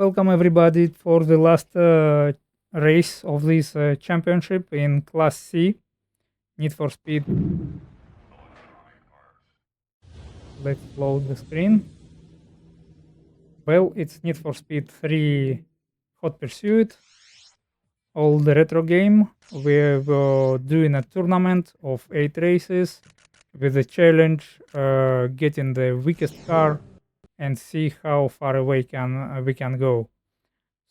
Welcome everybody for the last race of this championship in Class C, Need for Speed. Let's load the screen. Well, it's Need for Speed 3 Hot Pursuit, old retro game. We're doing a tournament of 8 races with the challenge getting the weakest car and see how far away we can go.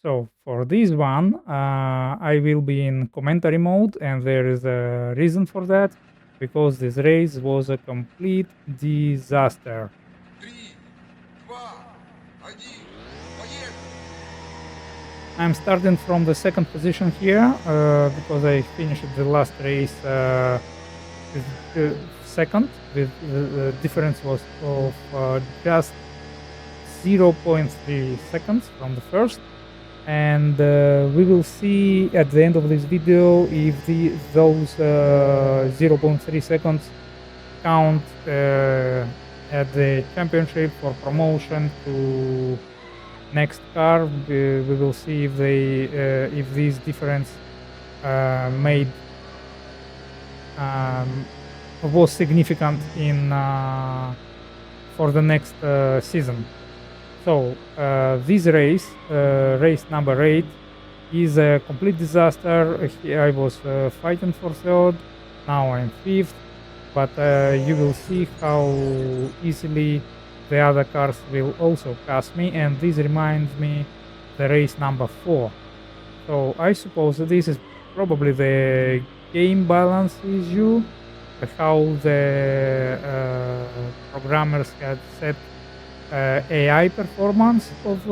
So for this one, I will be in commentary mode, and there is a reason for that, because this race was a complete disaster. 3, 2, 1, поехали! I'm starting from the second position here because I finished the last race with second. The difference was of just 0.3 seconds from the first. And we will see at the end of this video if those 0.3 seconds count at the championship for promotion to next car. We will see if if this difference made was significant in for the next season. So this race, race number 8, is a complete disaster. I was fighting for third, now I'm fifth, but you will see how easily the other cars will also pass me, and this reminds me the race number 4. So I suppose this is probably the game balance issue, how the programmers had set AI performance of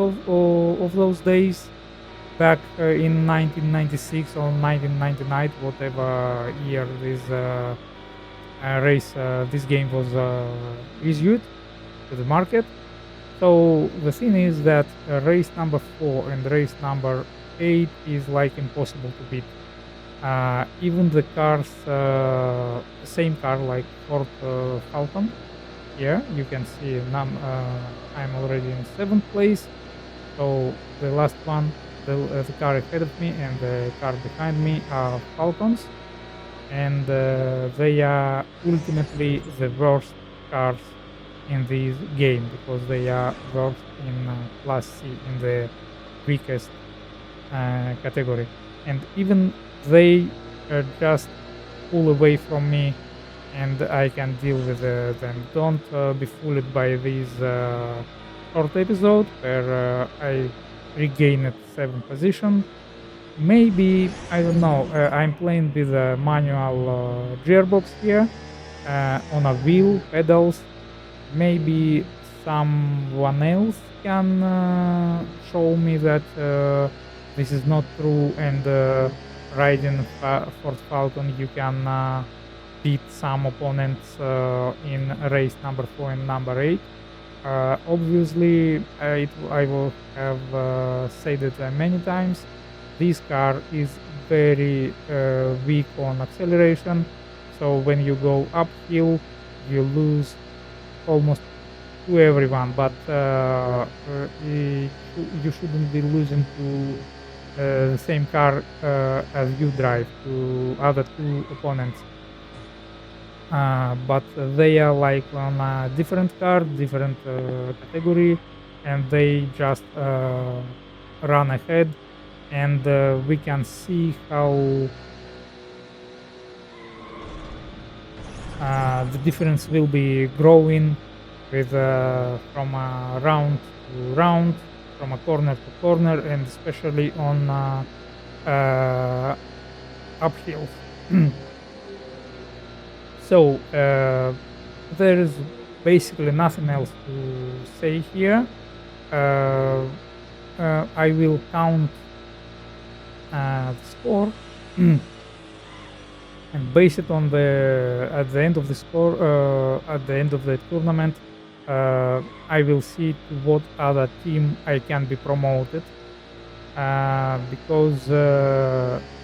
those days back in 1996 or 1999, whatever year this this game was issued to the market. So the thing is that race number 4 and race number 8 is like impossible to beat. Even the cars, same car like Ford Falcon. Here you can see I'm already in 7th place. So the last one, the car ahead of me and the car behind me are Falcons, and they are ultimately the worst cars in this game because they are worst in Class C, in the weakest category, and even they just pull away from me, and I can deal with them. Don't be fooled by this short episode where I regained 7th position. Maybe, I don't know, I'm playing with a manual gearbox here on a wheel, pedals. Maybe someone else can show me that this is not true, and riding Ford Falcon you can beat some opponents in race number 4 and number 8. Obviously, I will have said it many times, this car is very weak on acceleration, so when you go uphill you lose almost to everyone, but you shouldn't be losing to the same car as you drive, to other two opponents. But they are like on a different car, different category, and they just run ahead, and we can see how the difference will be growing with from round to round, from a corner to corner, and especially on uphills. So there is basically nothing else to say here. I will count the score and base it on at the end of the score, at the end of the tournament. I will see to what other team I can be promoted, because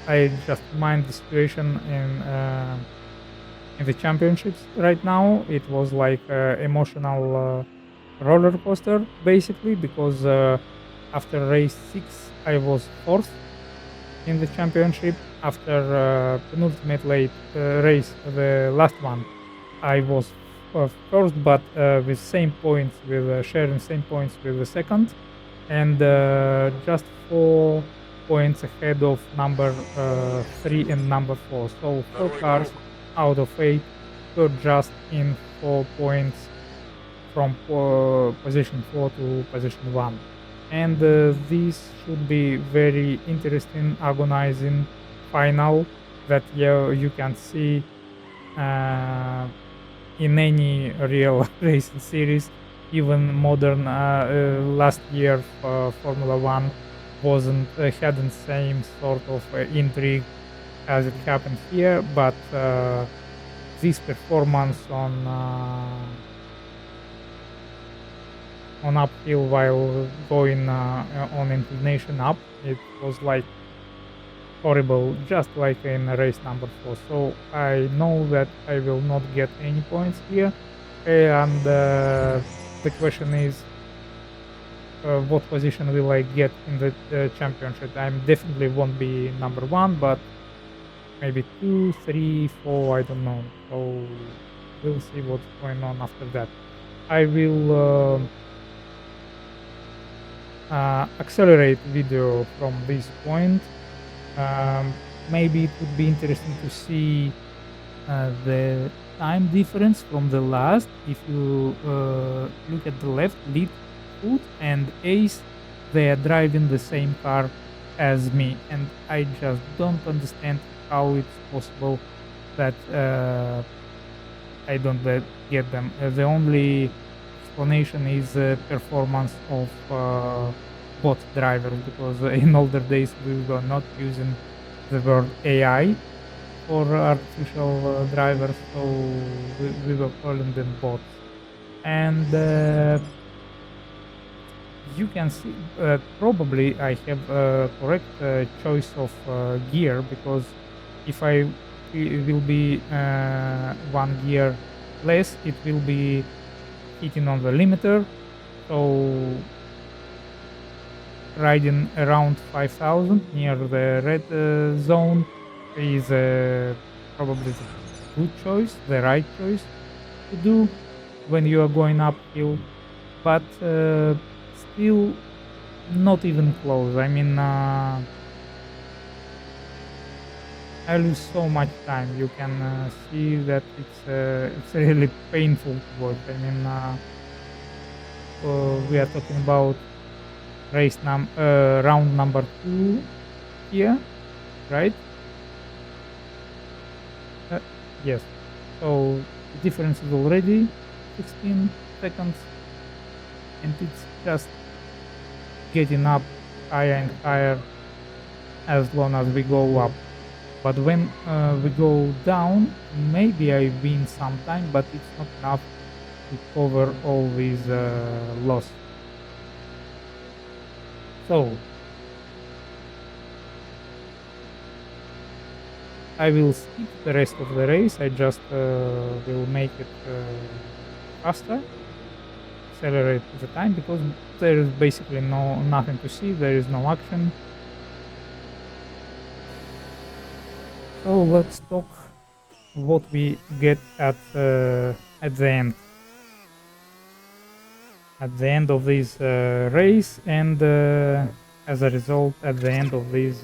I just mind the situation in the championships right now. It was like emotional roller coaster basically, because After race 6, I was fourth in the championship. After penultimate race, the last one, I was first, but with same points, with sharing same points with the second, and just 4 points ahead of number 3 and number 4. So 4 cars out of 8 were just in 4 points from position 4 to position 1. And this should be very interesting, agonizing final that you can see in any real racing series. Even modern last year Formula One wasn't hadn't same sort of intrigue as it happened here, but this performance on uphill while going on inclination up, it was like horrible, just like in race number 4. So I know that I will not get any points here, and the question is, what position will I get in the championship? I definitely won't be number 1, but maybe 2, 3, 4. I don't know. So we'll see what's going on after that. I will accelerate video from this point. Maybe it would be interesting to see the time difference from the last. If you look at the left, lead foot and Ace, they are driving the same car as me, and I just don't understand how it's possible that I don't get them. The only explanation is performance of bot drivers, because in older days we were not using the word AI for artificial drivers, so we were calling them bots. And you can see probably I have a correct choice of gear, because if I it will be one gear less, it will be hitting on the limiter. So riding around 5,000 near the red zone is probably the good choice, the right choice to do when you are going uphill, but still not even close. I mean, I lose so much time. You can see that it's really painful to watch. I mean, we are talking about round number 2 here, right? Yes. So the difference is already 16 seconds, and it's just getting up higher and higher as long as we go up. But when we go down, maybe I win some time, but it's not enough to cover all these loss. So I will skip the rest of the race. I just will make it faster, accelerate the time, because there is basically nothing to see. There is no action. So let's talk what we get at the end. At the end of this race, and as a result, at the end of this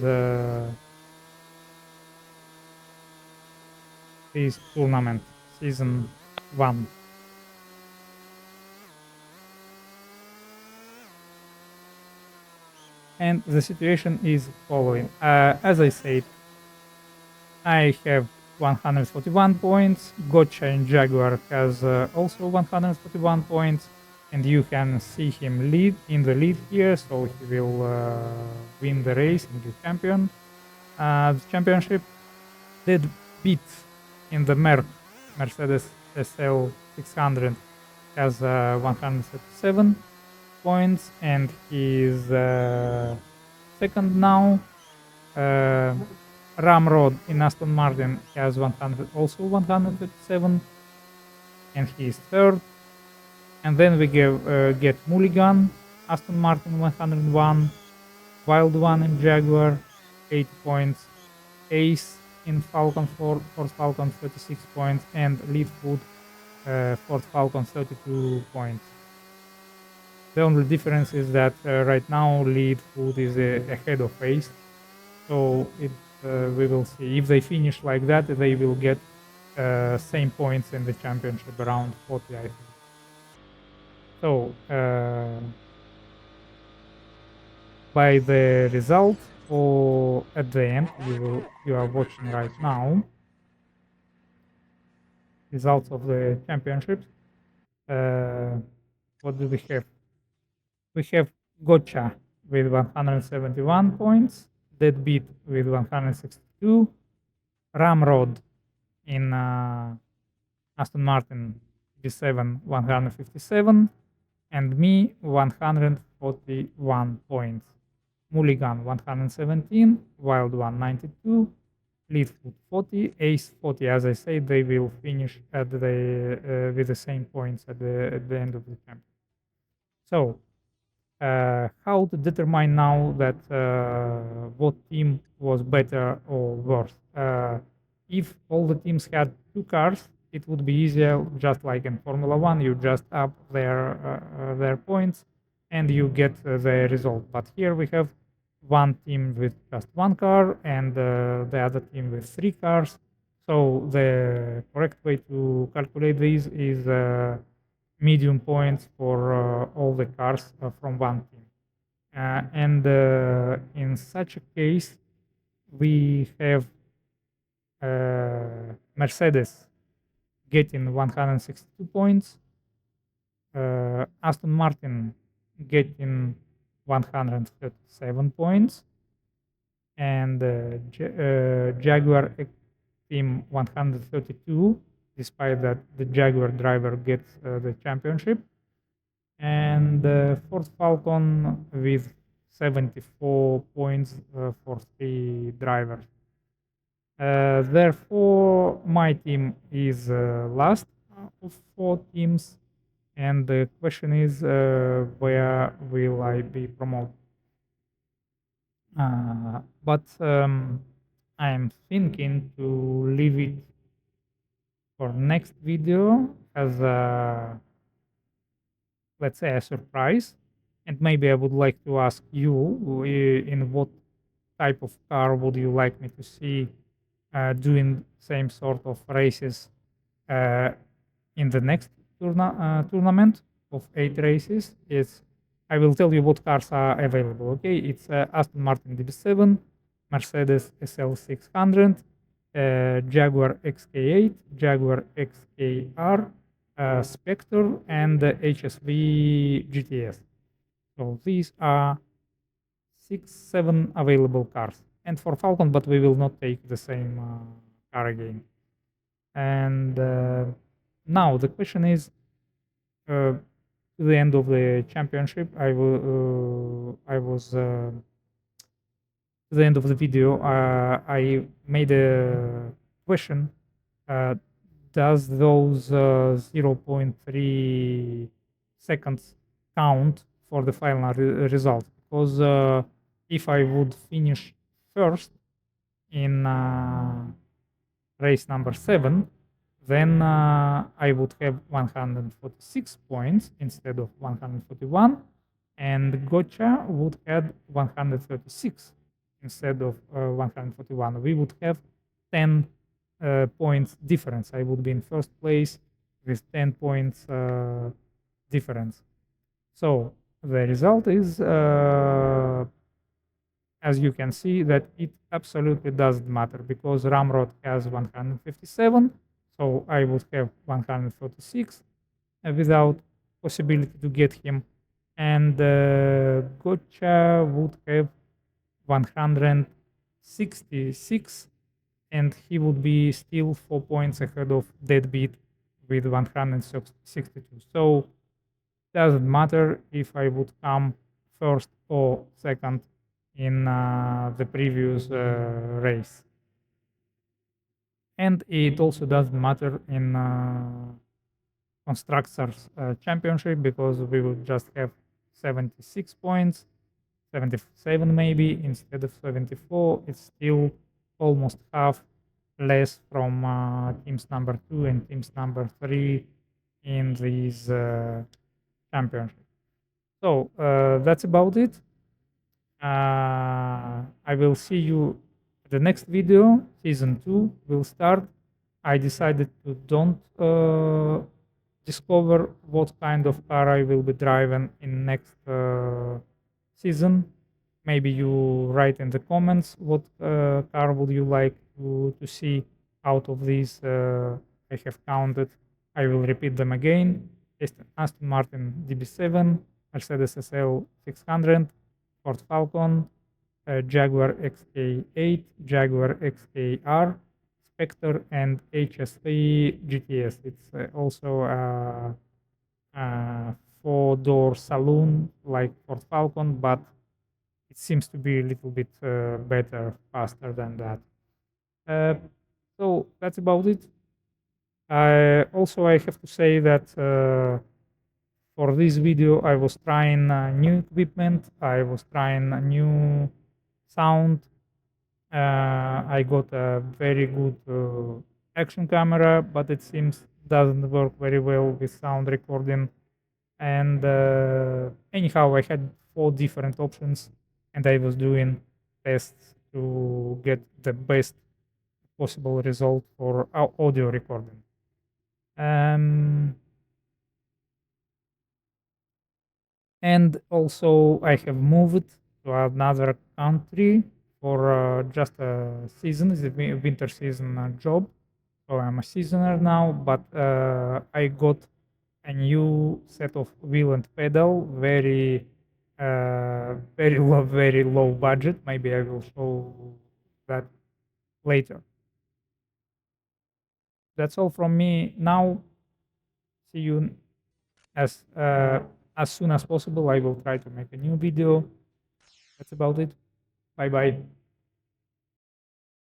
tournament, season 1. And the situation is following. As I said, I have 141 points. Gotcha and Jaguar has also 141 points, and you can see him lead in the lead here, so he will win the race and be champion. The championship did beat in the Mercedes SL 600 has 137 points, and he is second now. Ramrod in Aston Martin has also 137, and he is third. And then we get Mulligan Aston Martin 101, Wild One in Jaguar 80 points, Ace in Falcon Ford Falcon 36 points, and Leadfoot Ford Falcon 32 points. The only difference is that right now Leadfoot is ahead of Ace, so we will see if they finish like that. They will get same points in the championship, around 40, I think. So by the result, or at the end, you are watching right now results of the championships. What do we have? We have Gotcha with 171 points, Deadbeat with 162, Ramrod in Aston Martin B7 157, and me 141 points. Mulligan 117, Wild One 92, Leadfoot 40, Ace 40. As I said, they will finish at the with the same points at the end of the champion. So how to determine now that what team was better or worse? If all the teams had two cars, it would be easier, just like in Formula One. You just up their points, and you get the result. But here we have one team with just one car, and the other team with three cars. So the correct way to calculate these is medium points for all the cars from one team. And in such a case, we have Mercedes getting 162 points, Aston Martin getting 137 points, and Jaguar team 132, despite that the Jaguar driver gets the championship, and Ford Falcon with 74 points for three drivers. Therefore, my team is last of four teams, and the question is where will I be promoted? But I'm thinking to leave it for next video as a, let's say, a surprise, and maybe I would like to ask you in what type of car would you like me to see doing same sort of races uh, in the next tournament of 8 races. Is I will tell you what cars are available. Okay, it's Aston Martin DB7, Mercedes SL600, Jaguar XK8, Jaguar XKR, Spectre, and HSV GTS. So these are 6, 7 available cars. And for Falcon, but we will not take the same car again. And now the question is, to the end of the championship, I was to the end of the video. I made a question: uh, does those 0.3 seconds count for the final result? Because if I would finish first in race number 7, then I would have 146 points instead of 141, and Gotcha would have 136 instead of 141. We would have 10 points difference. I would be in first place with 10 points difference. So the result is, as you can see, that it absolutely doesn't matter, because Ramrod has 157, so I would have 146 without possibility to get him, and Gotcha would have 166, and he would be still 4 points ahead of Deadbeat with 162. So doesn't matter if I would come first or second in the previous race. And it also doesn't matter in constructors championship, because we will just have 76 points, 77 maybe instead of 74. It's still almost half less from teams number 2 and teams number 3 in these championship. So that's about it. I will see you the next video. Season 2 will start. I decided to don't discover what kind of car I will be driving in next season. Maybe you write in the comments what car would you like to see out of these I have counted. I will repeat them again. Aston Martin DB7, Mercedes SL 600, Ford Falcon, Jaguar XK8, Jaguar XKR, Spectre, and HST GTS. It's also a four-door saloon like Ford Falcon, but it seems to be a little bit better, faster than that. Uh, so that's about it. I have to say that for this video, I was trying new equipment. I was trying a new sound. I got a very good action camera, but it seems doesn't work very well with sound recording. And anyhow, I had 4 different options, and I was doing tests to get the best possible result for audio recording. Um, and also, I have moved to another country for just a season. It's a winter season job. So I'm a seasoner now, but I got a new set of wheel and pedal, very low budget. Maybe I will show that later. That's all from me now. See you as uh, as soon as possible. I will try to make a new video. That's about it. Bye bye.